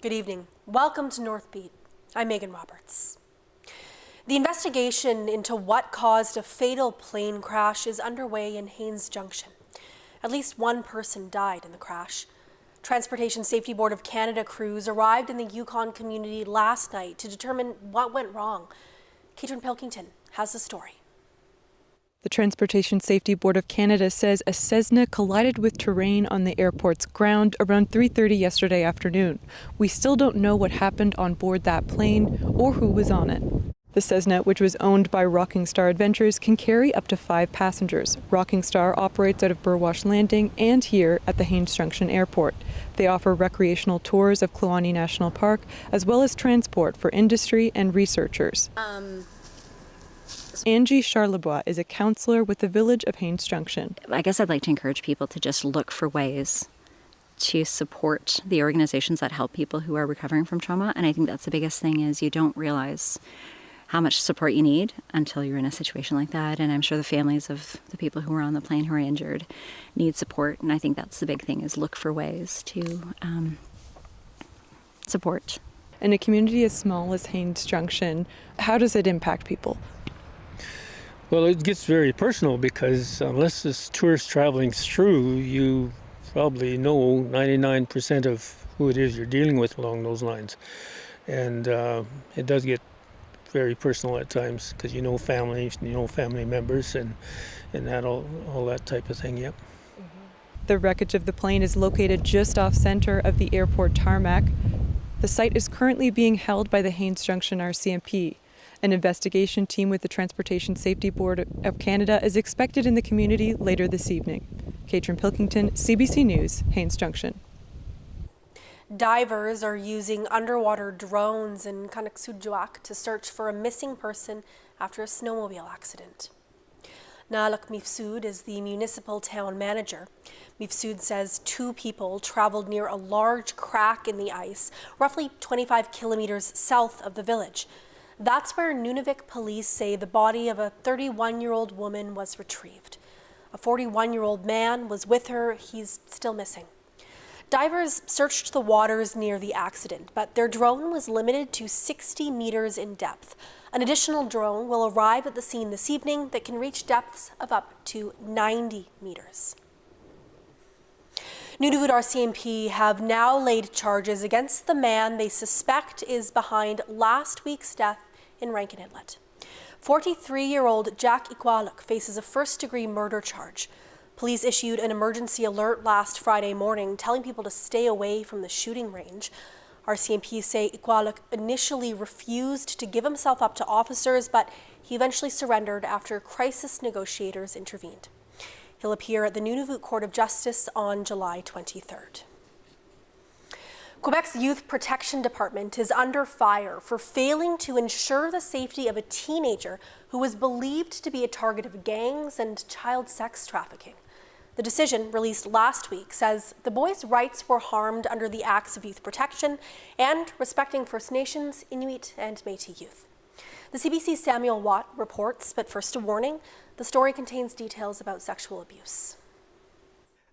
Good evening. Welcome to Northbeat. I'm Megan Roberts. The investigation into what caused a fatal plane crash is underway in Haines Junction. At least one person died in the crash. Transportation Safety Board of Canada crews arrived in the Yukon community last night to determine what went wrong. Catherine Pilkington has the story. The Transportation Safety Board of Canada says a Cessna collided with terrain on the airport's ground around 3:30 yesterday afternoon. We still don't know what happened on board that plane or who was on it. The Cessna, which was owned by Rocking Star Adventures, can carry up to 5 passengers. Rocking Star operates out of Burwash Landing and here at the Haines Junction Airport. They offer recreational tours of Kluane National Park, as well as transport for industry and researchers. Angie Charlebois is a councillor with the village of Haines Junction. I guess I'd like to encourage people to just look for ways to support the organizations that help people who are recovering from trauma. And I think that's the biggest thing is you don't realize how much support you need until you're in a situation like that. And I'm sure the families of the people who are on the plane who are injured need support. And I think that's the big thing is look for ways to support. In a community as small as Haines Junction, how does it impact people? Well, it gets very personal because unless it's tourists traveling through, you probably know 99% of who it is you're dealing with along those lines. And it does get very personal at times because you know families, you know family members and that all that type of thing, yep. The wreckage of the plane is located just off center of the airport tarmac. The site is currently being held by the Haines Junction RCMP. An investigation team with the Transportation Safety Board of Canada is expected in the community later this evening. Catherine Pilkington, CBC News, Haines Junction. Divers are using underwater drones in Kanaksujuak to search for a missing person after a snowmobile accident. Nalak Mifsud is the municipal town manager. Mifsud says 2 people traveled near a large crack in the ice, roughly 25 kilometers south of the village. That's where Nunavik police say the body of a 31-year-old woman was retrieved. A 41-year-old man was with her. He's still missing. Divers searched the waters near the accident, but their drone was limited to 60 meters in depth. An additional drone will arrive at the scene this evening that can reach depths of up to 90 meters. Nunavut RCMP have now laid charges against the man they suspect is behind last week's death in Rankin Inlet. 43-year-old Jack Ikwaluk faces a first-degree murder charge. Police issued an emergency alert last Friday morning telling people to stay away from the shooting range. RCMP say Ikwaluk initially refused to give himself up to officers, but he eventually surrendered after crisis negotiators intervened. He'll appear at the Nunavut Court of Justice on July 23rd. Quebec's Youth Protection Department is under fire for failing to ensure the safety of a teenager who was believed to be a target of gangs and child sex trafficking. The decision, released last week, says the boy's rights were harmed under the Acts of Youth Protection and respecting First Nations, Inuit, and Métis youth. The CBC's Samuel Watt reports, but first a warning, the story contains details about sexual abuse.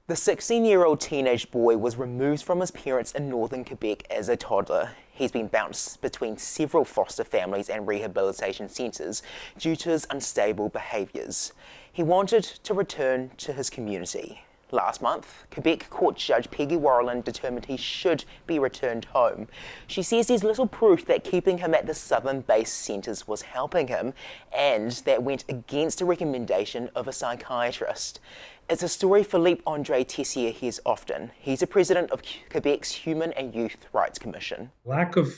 The 16-year-old teenage boy was removed from his parents in northern Quebec as a toddler. He's been bounced between several foster families and rehabilitation centres due to his unstable behaviours. He wanted to return to his community. Last month, Quebec Court Judge Peggy Warland determined he should be returned home. She says there's little proof that keeping him at the southern-based centres was helping him, and that went against a recommendation of a psychiatrist. It's a story Philippe Andre Tessier hears often. He's the president of Quebec's Human and Youth Rights Commission. Lack of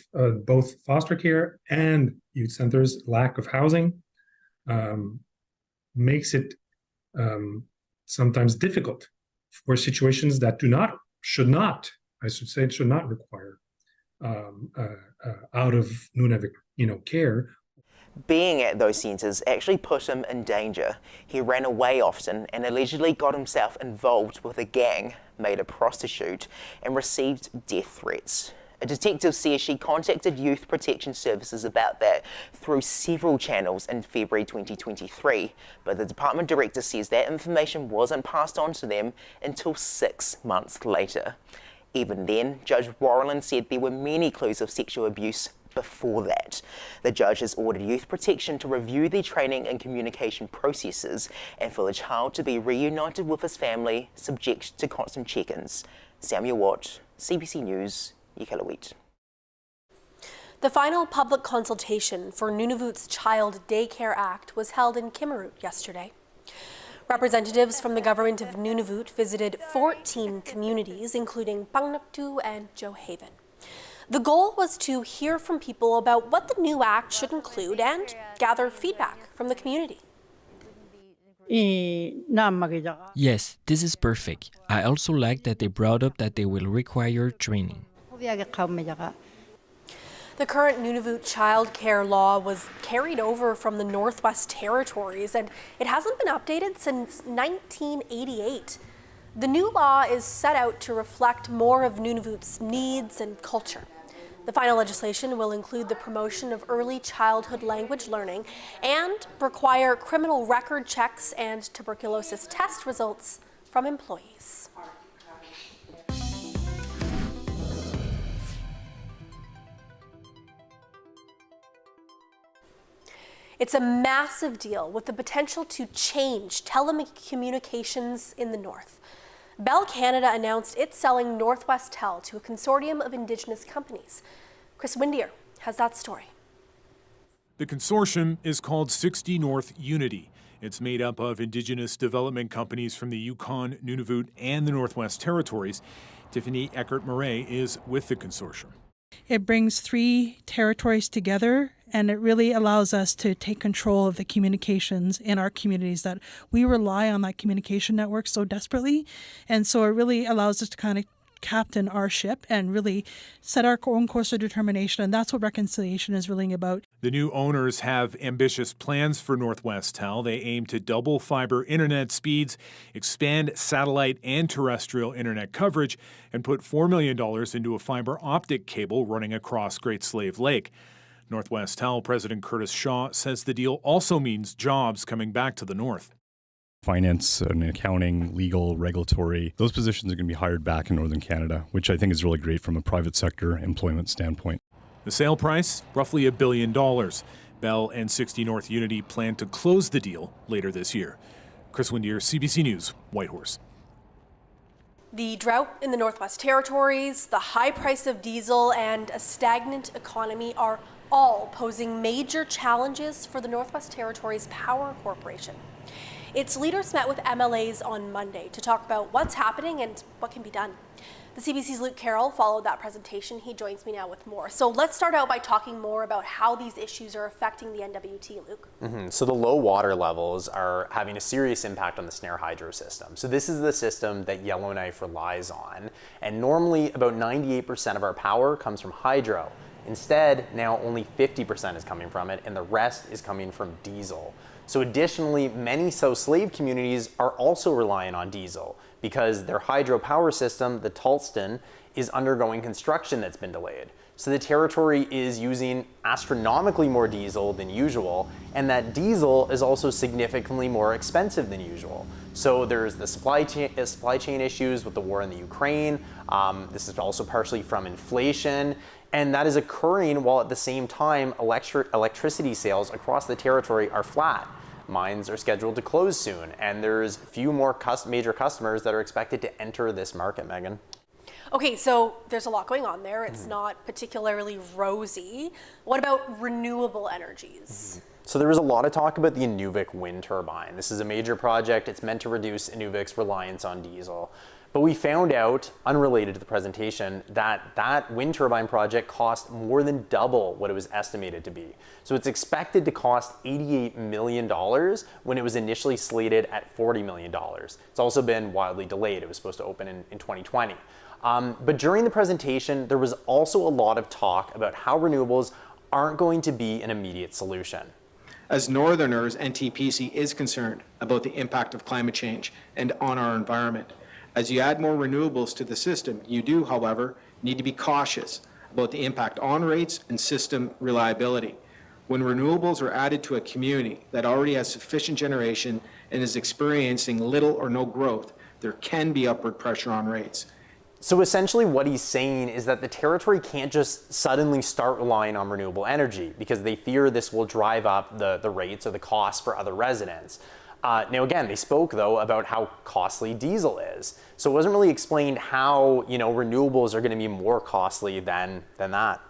both foster care and youth centres, lack of housing, makes it sometimes difficult for situations that should not require out of Nunavik, care. Being at those centres actually put him in danger. He ran away often and allegedly got himself involved with a gang, made a prostitute, and received death threats. A detective says she contacted Youth Protection Services about that through several channels in February 2023, but the department director says that information wasn't passed on to them until 6 months later. Even then, Judge Warreland said there were many clues of sexual abuse before that. The judge has ordered Youth Protection to review their training and communication processes and for the child to be reunited with his family, subject to constant check-ins. Samuel Watt, CBC News, Iqaluit. The final public consultation for Nunavut's Child Daycare Act was held in Kimmirut yesterday. Representatives from the government of Nunavut visited 14 communities, including Pangnaktu and Johaven. The goal was to hear from people about what the new act should include and gather feedback from the community. Yes, this is perfect. I also like that they brought up that they will require training. The current Nunavut child care law was carried over from the Northwest Territories, and it hasn't been updated since 1988. The new law is set out to reflect more of Nunavut's needs and culture. The final legislation will include the promotion of early childhood language learning and require criminal record checks and tuberculosis test results from employees. It's a massive deal with the potential to change telecommunications in the north. Bell Canada announced it's selling Northwest Tel to a consortium of Indigenous companies. Chris Windier has that story. The consortium is called 60 North Unity. It's made up of Indigenous development companies from the Yukon, Nunavut, and the Northwest Territories. Tiffany Eckert-Murray is with the consortium. It brings 3 territories together, and it really allows us to take control of the communications in our communities that we rely on that communication network so desperately. And so it really allows us to kind of captain our ship and really set our own course of determination. And that's what reconciliation is really about. The new owners have ambitious plans for Northwest Tel. They aim to double fiber internet speeds, expand satellite and terrestrial internet coverage, and put $4 million into a fiber optic cable running across Great Slave Lake. Northwest Tel President Curtis Shaw says the deal also means jobs coming back to the north. Finance and accounting, legal, regulatory, those positions are going to be hired back in Northern Canada, which I think is really great from a private sector employment standpoint. The sale price, roughly $1 billion. Bell and 60 North Unity plan to close the deal later this year. Chris Windier, CBC News, Whitehorse. The drought in the Northwest Territories, the high price of diesel, and a stagnant economy are all posing major challenges for the Northwest Territories Power Corporation. Its leaders met with MLAs on Monday to talk about what's happening and what can be done. The CBC's Luke Carroll followed that presentation. He joins me now with more. So let's start out by talking more about how these issues are affecting the NWT, Luke. So the low water levels are having a serious impact on the Snare Hydro system. So this is the system that Yellowknife relies on. And normally about 98% of our power comes from hydro. Instead, now only 50% is coming from it, and the rest is coming from diesel. So additionally, many South Slave communities are also relying on diesel because their hydropower system, the Talston, is undergoing construction that's been delayed. So the territory is using astronomically more diesel than usual, and that diesel is also significantly more expensive than usual. So there's the supply chain issues with the war in the Ukraine. This is also partially from inflation. And that is occurring while at the same time electricity sales across the territory are flat. Mines are scheduled to close soon, and there's few more major customers that are expected to enter this market, Megan. Okay, so there's a lot going on there. It's not particularly rosy. What about renewable energies? So there was a lot of talk about the Inuvik wind turbine. This is a major project. It's meant to reduce Inuvik's reliance on diesel. But we found out, unrelated to the presentation, that that wind turbine project cost more than double what it was estimated to be. So it's expected to cost $88 million when it was initially slated at $40 million. It's also been wildly delayed. It was supposed to open in 2020. But during the presentation, there was also a lot of talk about how renewables aren't going to be an immediate solution. As Northerners, NTPC is concerned about the impact of climate change and on our environment. As you add more renewables to the system, you do, however, need to be cautious about the impact on rates and system reliability. When renewables are added to a community that already has sufficient generation and is experiencing little or no growth, there can be upward pressure on rates. So essentially what he's saying is that the territory can't just suddenly start relying on renewable energy because they fear this will drive up the rates or the costs for other residents. Now again, they spoke though about how costly diesel is. So it wasn't really explained how, renewables are going to be more costly than that.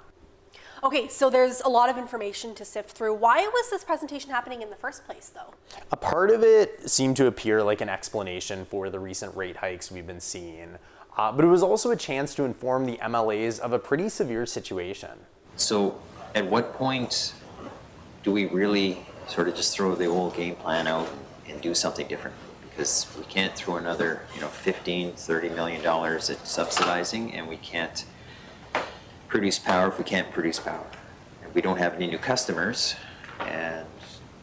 Okay, so there's a lot of information to sift through. Why was this presentation happening in the first place, though? A part of it seemed to appear like an explanation for the recent rate hikes we've been seeing, but it was also a chance to inform the MLAs of a pretty severe situation. So at what point do we really sort of just throw the old game plan out and do something different? Because we can't throw another, $15, $30 million at subsidizing, and we can't produce power if we can't produce power. And we don't have any new customers, and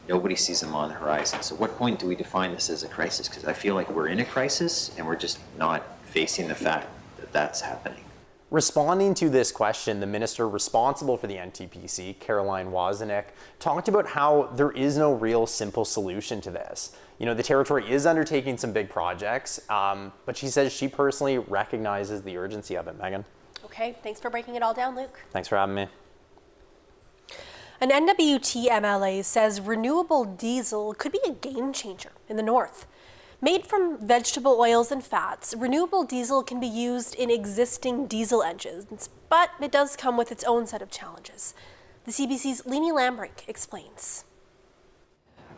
nobody sees them on the horizon. So what point do we define this as a crisis? Because I feel like we're in a crisis and we're just not facing the fact that that's happening. Responding to this question, the minister responsible for the NTPC, Caroline Wozniak, talked about how there is no real simple solution to this. The territory is undertaking some big projects, but she says she personally recognizes the urgency of it. Megan? Okay, thanks for breaking it all down, Luke. Thanks for having me. An NWT MLA says renewable diesel could be a game changer in the north. Made from vegetable oils and fats, renewable diesel can be used in existing diesel engines, but it does come with its own set of challenges. The CBC's Leanie Lambrink explains.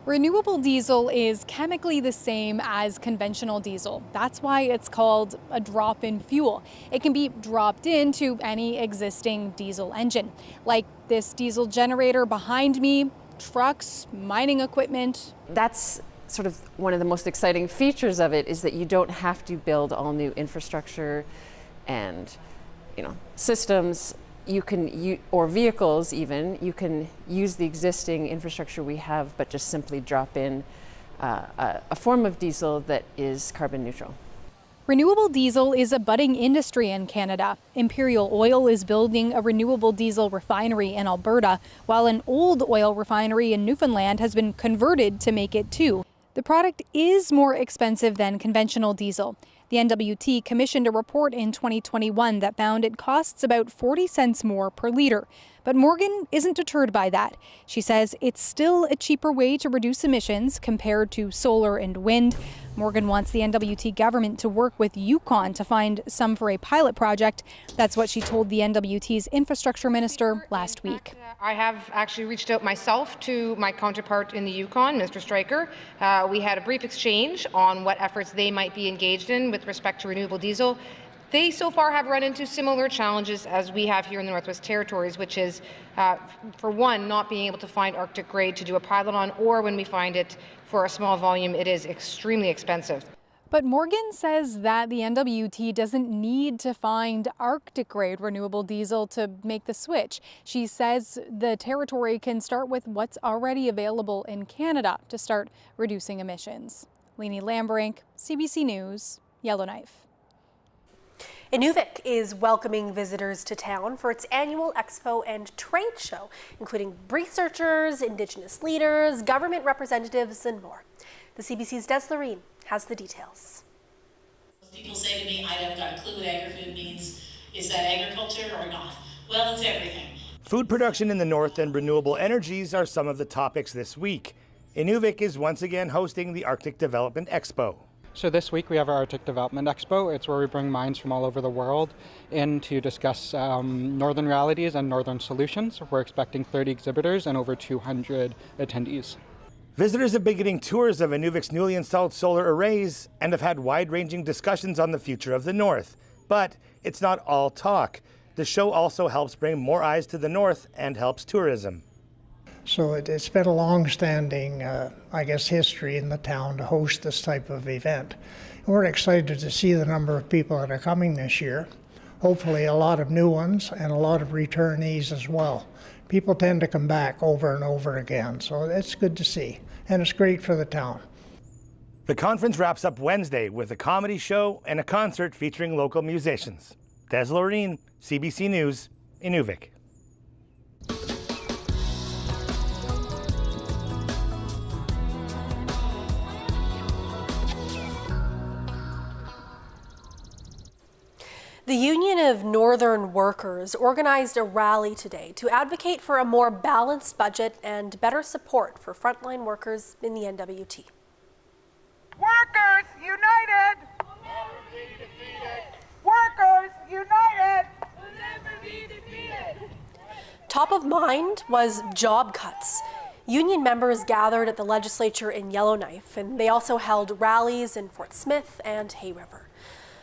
Renewable diesel is chemically the same as conventional diesel. That's why it's called a drop-in fuel. It can be dropped into any existing diesel engine, like this diesel generator behind me, trucks, mining equipment. That's sort of one of the most exciting features of it, is that you don't have to build all new infrastructure and systems. You can or vehicles even, you can use the existing infrastructure we have, but just simply drop in a form of diesel that is carbon neutral. Renewable diesel is a budding industry in Canada. Imperial Oil is building a renewable diesel refinery in Alberta, while an old oil refinery in Newfoundland has been converted to make it too. The product is more expensive than conventional diesel. The NWT commissioned a report in 2021 that found it costs about 40 cents more per litre. But Morgan isn't deterred by that. She says it's still a cheaper way to reduce emissions compared to solar and wind. Morgan wants the NWT government to work with Yukon to find some for a pilot project. That's what she told the NWT's infrastructure minister last week. I have actually reached out myself to my counterpart in the Yukon, Mr. Stryker. We had a brief exchange on what efforts they might be engaged in with respect to renewable diesel. They so far have run into similar challenges as we have here in the Northwest Territories, which is, for one, not being able to find Arctic grade to do a pilot on, or when we find it for a small volume, it is extremely expensive. But Morgan says that the NWT doesn't need to find Arctic grade renewable diesel to make the switch. She says the territory can start with what's already available in Canada to start reducing emissions. Leanie Lambrink, CBC News, Yellowknife. Inuvik is welcoming visitors to town for its annual expo and trade show, including researchers, Indigenous leaders, government representatives, and more. The CBC's Des Loreen has the details. People say to me, I haven't got a clue what agri-food means. Is that agriculture or not? Well, it's everything. Food production in the north and renewable energies are some of the topics this week. Inuvik is once again hosting the Arctic Development Expo. So this week we have our Arctic Development Expo. It's where we bring minds from all over the world in to discuss northern realities and northern solutions. We're expecting 30 exhibitors and over 200 attendees. Visitors have been getting tours of Inuvik's newly installed solar arrays and have had wide-ranging discussions on the future of the north. But it's not all talk. The show also helps bring more eyes to the north and helps tourism. So it's been a long-standing, history in the town to host this type of event. We're excited to see the number of people that are coming this year. Hopefully a lot of new ones and a lot of returnees as well. People tend to come back over and over again, so it's good to see, and it's great for the town. The conference wraps up Wednesday with a comedy show and a concert featuring local musicians. Des Loreen, CBC News, Inuvik. The Union of Northern Workers organized a rally today to advocate for a more balanced budget and better support for frontline workers in the NWT. Workers united! Will never be defeated! Workers united! Will never be defeated! Top of mind was job cuts. Union members gathered at the legislature in Yellowknife, and they also held rallies in Fort Smith and Hay River.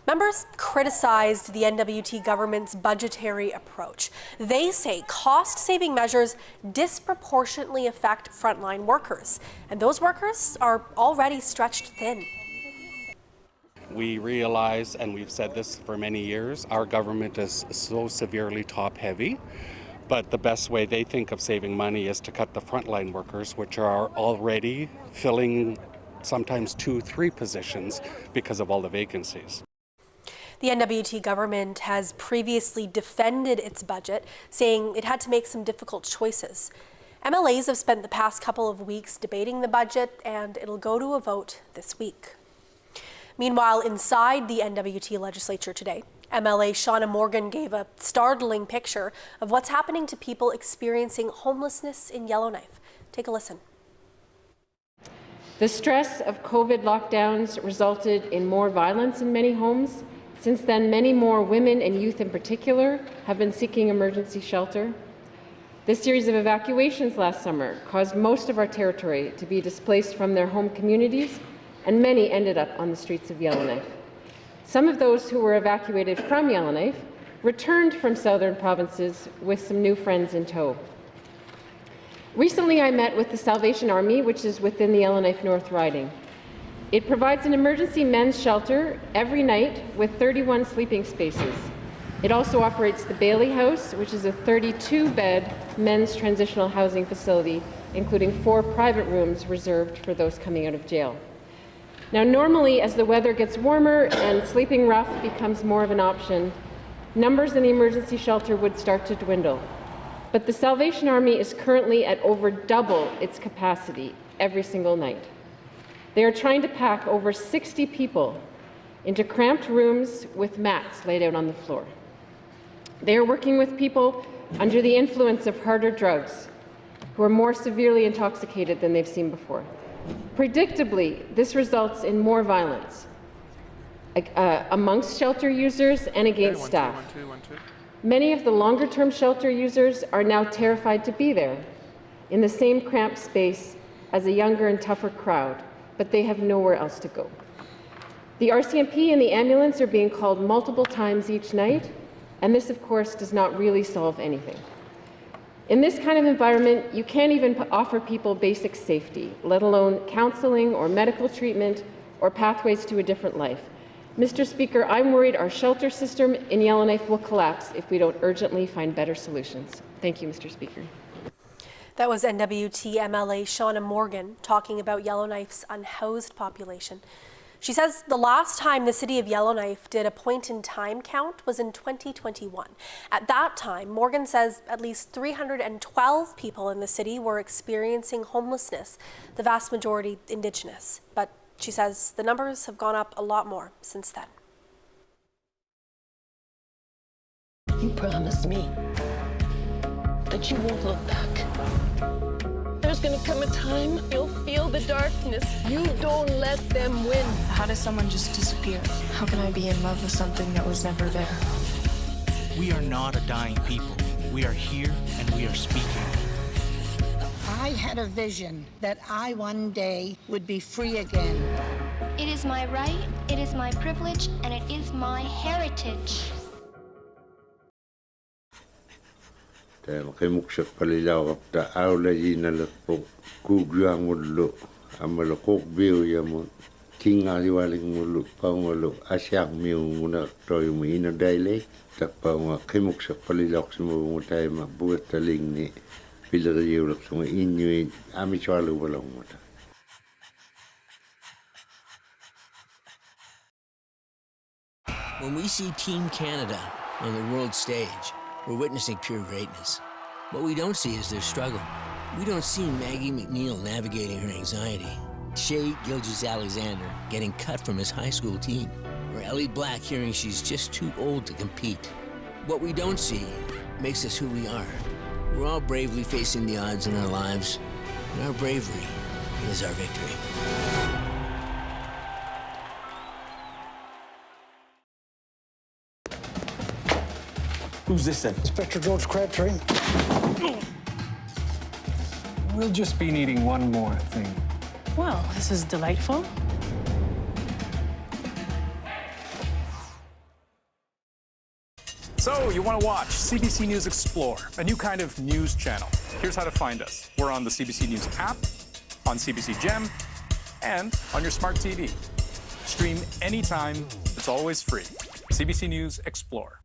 Members criticized the NWT government's budgetary approach. They say cost-saving measures disproportionately affect frontline workers, and those workers are already stretched thin. We realize, and we've said this for many years, our government is so severely top-heavy, but the best way they think of saving money is to cut the frontline workers, which are already filling sometimes 2-3 positions because of all the vacancies. The NWT government has previously defended its budget, saying it had to make some difficult choices. MLAs have spent the past couple of weeks debating the budget, and it'll go to a vote this week. Meanwhile, inside the NWT legislature today, MLA Shauna Morgan gave a startling picture of what's happening to people experiencing homelessness in Yellowknife. Take a listen. The stress of COVID lockdowns resulted in more violence in many homes. Since then, many more women and youth in particular have been seeking emergency shelter. This series of evacuations last summer caused most of our territory to be displaced from their home communities, and many ended up on the streets of Yellowknife. Some of those who were evacuated from Yellowknife returned from southern provinces with some new friends in tow. Recently, I met with the Salvation Army, which is within the Yellowknife North riding. It provides an emergency men's shelter every night with 31 sleeping spaces. It also operates the Bailey House, which is a 32-bed men's transitional housing facility, including 4 private rooms reserved for those coming out of jail. Now, normally, as the weather gets warmer and sleeping rough becomes more of an option, numbers in the emergency shelter would start to dwindle. But the Salvation Army is currently at over double its capacity every single night. They are trying to pack over 60 people into cramped rooms with mats laid out on the floor. They are working with people under the influence of harder drugs who are more severely intoxicated than they've seen before. Predictably, this results in more violence amongst shelter users and against staff. Many of the longer-term shelter users are now terrified to be there in the same cramped space as a younger and tougher crowd, but they have nowhere else to go. The RCMP and the ambulance are being called multiple times each night, and this, of course, does not really solve anything. In this kind of environment, you can't even offer people basic safety, let alone counseling or medical treatment or pathways to a different life. Mr. Speaker, I'm worried our shelter system in Yellowknife will collapse if we don't urgently find better solutions. Thank you, Mr. Speaker. That was NWT MLA Shauna Morgan talking about Yellowknife's unhoused population. She says the last time the city of Yellowknife did a point-in-time count was in 2021. At that time, Morgan says at least 312 people in the city were experiencing homelessness, the vast majority Indigenous. But she says the numbers have gone up a lot more since then. You promised me that you won't look back. There's gonna come a time you'll feel the darkness. You don't let them win. How does someone just disappear? How can I be in love with something that was never there? We are not a dying people. We are here and we are speaking. I had a vision that I one day would be free again. It is my right, it is my privilege, and it is my heritage. Kemuksak palilaw kapta awla yina lakpo kugyang mulo amala kokbiu yamo tinga diwaling mulo pangolo asyang miu muna toy muina daily tapang kemuksak palilaw sumo mutay mabuat taling ni pilariyo lak sumo inyo amichwalu walang muta. When we see Team Canada on the world stage, we're witnessing pure greatness. What we don't see is their struggle. We don't see Maggie McNeil navigating her anxiety, Shea Gilgis-Alexander getting cut from his high school team, or Ellie Black hearing she's just too old to compete. What we don't see makes us who we are. We're all bravely facing the odds in our lives, and our bravery is our victory. Who's this then? Inspector George Crabtree. We'll just be needing one more thing. Well, this is delightful. So, you want to watch CBC News Explore, a new kind of news channel. Here's how to find us. We're on the CBC News app, on CBC Gem, and on your smart TV. Stream anytime. It's always free. CBC News Explore.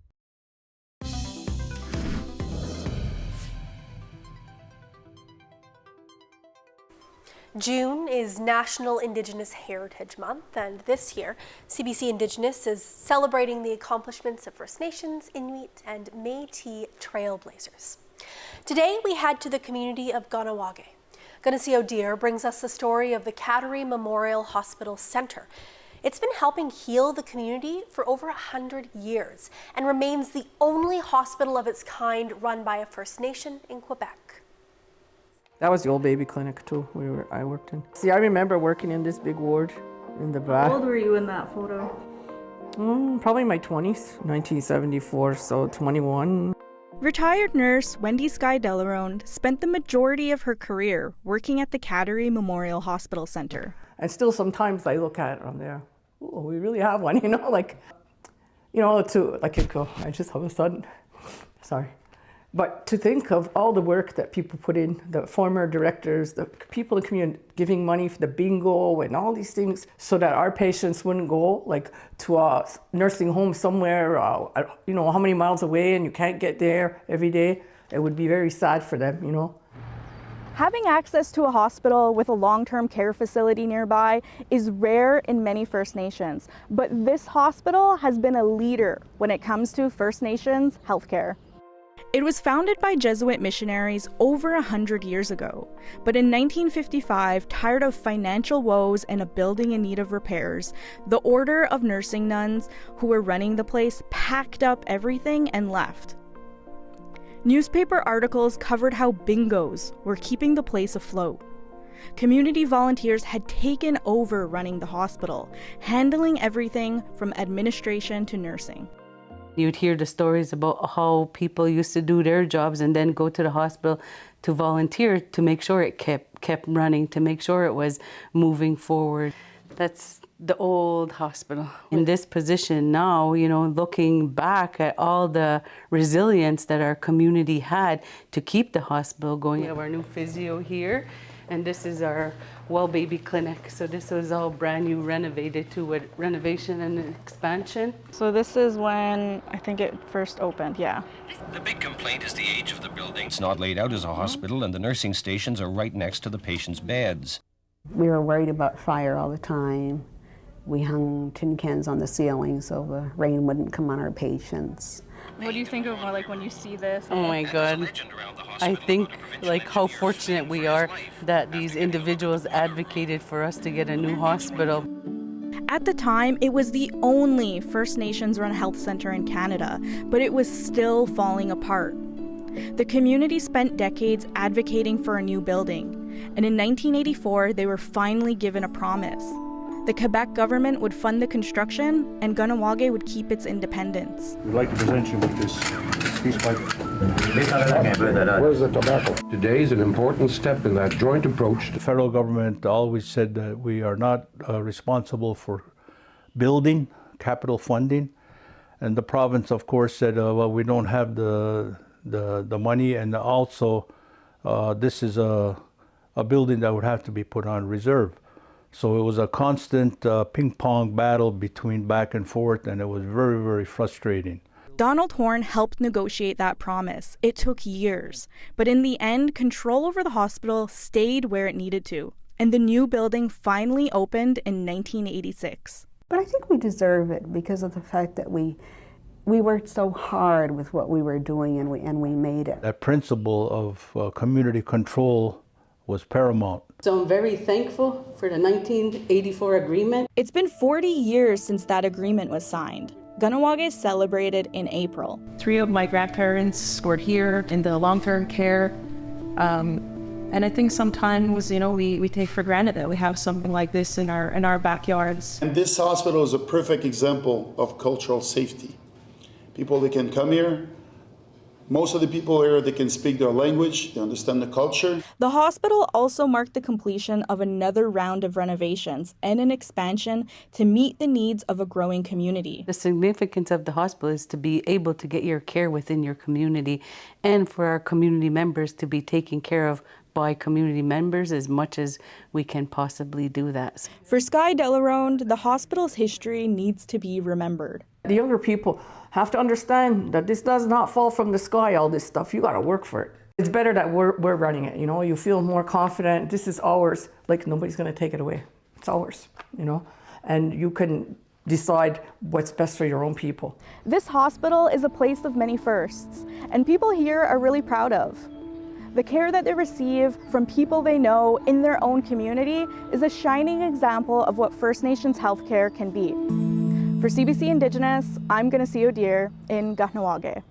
June is National Indigenous Heritage Month, and this year, CBC Indigenous is celebrating the accomplishments of First Nations, Inuit, and Métis trailblazers. Today, we head to the community of Ganawage. Gunacio Deer brings us the story of the Cattery Memorial Hospital Centre. It's been helping heal the community for over 100 years and remains the only hospital of its kind run by a First Nation in Quebec. That was the old baby clinic too, I worked in. See, I remember working in this big ward in the back. How old were you in that photo? Probably my 20s, 1974, so 21. Retired nurse Wendy Skye Delarone spent the majority of her career working at the Cattery Memorial Hospital Centre. And still sometimes I look at it, I'm there, oh, we really have one, I just all of a sudden, sorry. But to think of all the work that people put in, the former directors, the people in the community giving money for the bingo and all these things so that our patients wouldn't go to a nursing home somewhere, how many miles away and you can't get there every day. It would be very sad for them, Having access to a hospital with a long-term care facility nearby is rare in many First Nations, but this hospital has been a leader when it comes to First Nations healthcare. It was founded by Jesuit missionaries over 100 years ago, but in 1955, tired of financial woes and a building in need of repairs, the Order of Nursing Nuns who were running the place packed up everything and left. Newspaper articles covered how bingos were keeping the place afloat. Community volunteers had taken over running the hospital, handling everything from administration to nursing. You'd hear the stories about how people used to do their jobs and then go to the hospital to volunteer to make sure it kept running, to make sure it was moving forward. That's the old hospital. In this position now, looking back at all the resilience that our community had to keep the hospital going. We have our new physio here, and this is our well baby clinic. So this was all brand new, renovated too, with renovation and expansion. So this is when I think it first opened, yeah. The big complaint is the age of the building. It's not laid out as a hospital, and the nursing stations are right next to the patients' beds. We were worried about fire all the time. We hung tin cans on the ceiling so the rain wouldn't come on our patients. What do you think of when you see this? Oh my God. I think how fortunate we are that these individuals advocated for us to get a new hospital. At the time, it was the only First Nations-run health center in Canada, but it was still falling apart. The community spent decades advocating for a new building, and in 1984, they were finally given a promise. The Quebec government would fund the construction, and Ganawage would keep its independence. We'd like to present you with this piece by... Where's the tobacco? Today is an important step in that joint approach. The federal government always said that we are not responsible for building, capital funding. And the province, of course, said, well, we don't have the money, and also this is a building that would have to be put on reserve. So it was a constant ping-pong battle between back and forth, and it was very, very frustrating. Donald Horne helped negotiate that promise. It took years, but in the end, control over the hospital stayed where it needed to, and the new building finally opened in 1986. But I think we deserve it because of the fact that we worked so hard with what we were doing, and we made it. That principle of community control was paramount. So I'm very thankful for the 1984 agreement. It's been 40 years since that agreement was signed. Kahnawake celebrated in April. 3 of my grandparents were here in the long-term care. And I think sometimes, we take for granted that we have something like this in our backyards. And this hospital is a perfect example of cultural safety. People, they can come here. Most of the people here, they can speak their language, they understand the culture. The hospital also marked the completion of another round of renovations and an expansion to meet the needs of a growing community. The significance of the hospital is to be able to get your care within your community and for our community members to be taken care of by community members as much as we can possibly do that. For Sky Delaronde, the hospital's history needs to be remembered. The younger people have to understand that this does not fall from the sky, all this stuff. You got to work for it. It's better that we're running it, You feel more confident. This is ours. Like, nobody's going to take it away. It's ours, And you can decide what's best for your own people. This hospital is a place of many firsts, and people here are really proud of. The care that they receive from people they know in their own community is a shining example of what First Nations healthcare can be. For CBC Indigenous, I'm Ganasio Deer in Kahnawake.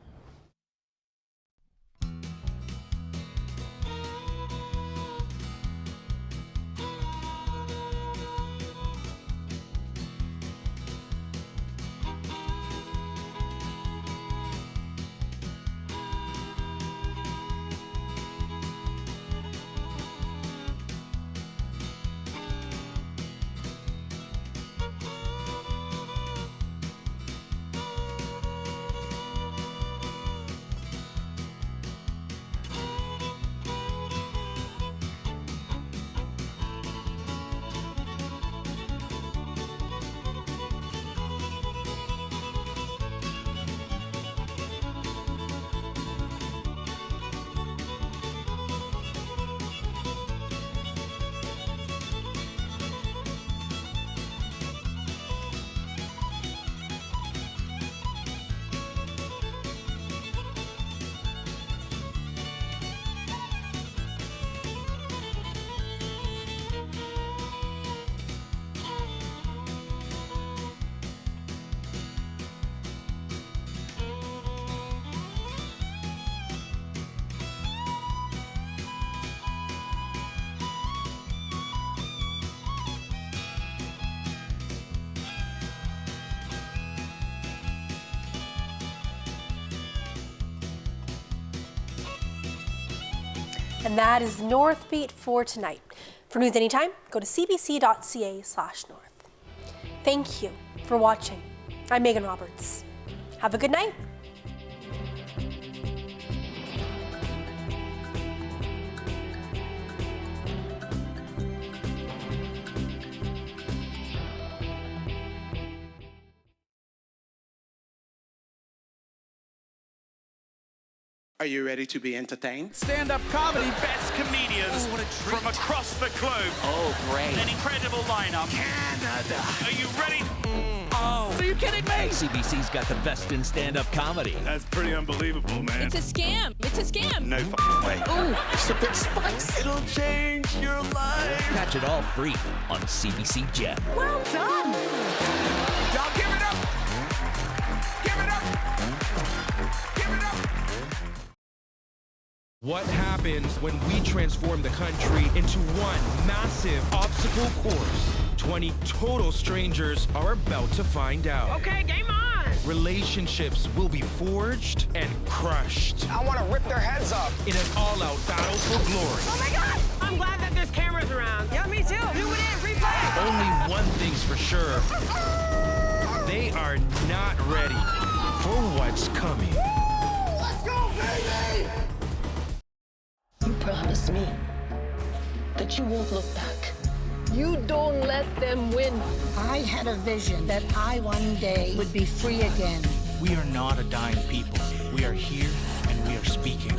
And that is Northbeat for tonight. For news anytime, go to cbc.ca/north. Thank you for watching. I'm Megan Roberts. Have a good night. Are you ready to be entertained? Stand-up comedy best comedians from across the globe. Oh, great. An incredible lineup. Canada. Are you ready? Oh. Are you kidding me? CBC's got the best in stand-up comedy. That's pretty unbelievable, man. It's a scam. It's a scam. No way. Ooh. It's a bit spicy. It'll change your life. Catch it all free on CBC Gem. Well done. Y'all give it up. Give it up. Give it up. What happens when we transform the country into one massive obstacle course? 20 total strangers are about to find out. Okay, game on. Relationships will be forged and crushed. I want to rip their heads off. In an all-out battle for glory. Oh my God! I'm glad that there's cameras around. Yeah, me too. Do it in, replay. Only one thing's for sure. They are not ready for what's coming. Let's go, baby! You promise me that you won't look back. You don't let them win. I had a vision that I one day would be free again. We are not a dying people. We are here and we are speaking.